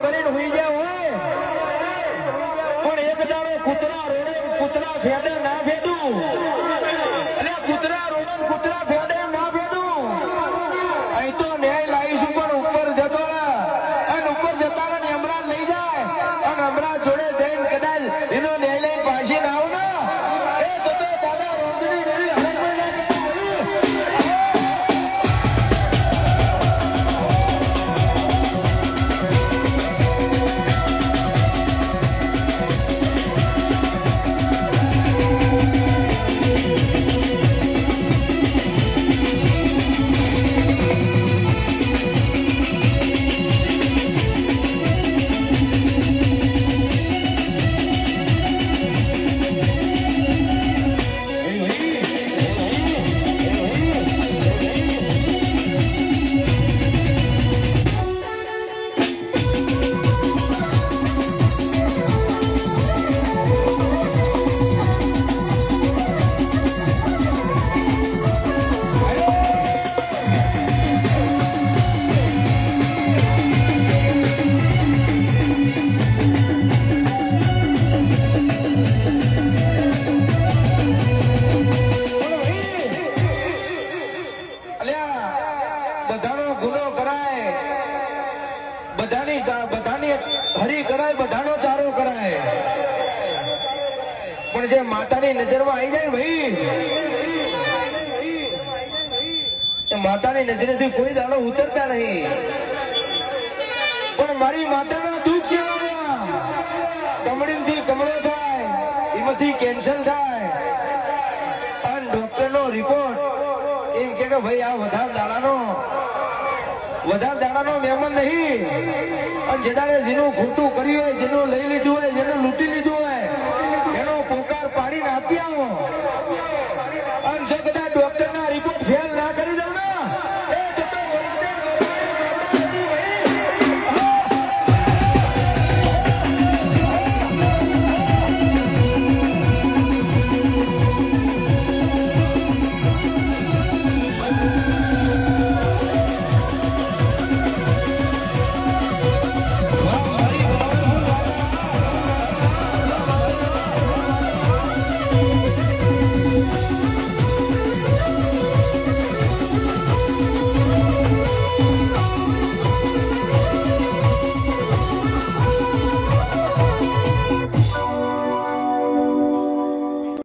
કરીને હુઈ ગયા હોય પણ એક દાડો કૂતરા રોડે કૂતરા ફેડે ના ફેડું એટલે કૂતરા રોડે કૂતરા ફેડે ના ફેડું અહીં તો ન્યાય લાવીશું પણ ઉપર જતો અને ઉપર જતા ને હમણાં લઈ જાય અને હમણાં જોડે જઈને કદાચ એનો ન્યાય લઈને પાછી ના આવ ને એ તો દાદા રોજની ડેરી હરકમાં ના હરી કરાય બધાનો ચારો કરાય પણ જે માતાની નજરમાં આવી જાય ભાઈ એ માતાની નજરેથી કોઈ દાડો ઉતરતા નહીં પણ મારી માતાના દુઃખ છે કમળીથી કમળો થાય એમાંથી કેન્સર થાય અને ડોક્ટરનો રિપોર્ટ એમ કે ભાઈ આ વધારે દાડાનો મહેમાન નહીં અને જેદાડે જેનું ખોટું કર્યું હોય જેનું લઈ લીધું હોય જેનું લૂંટી લીધું હોય એનો પોકાર પાડીને આપી આવો અને જો કદાચ ડોક્ટરના રિપોર્ટ ફેલ ના કરી દઉં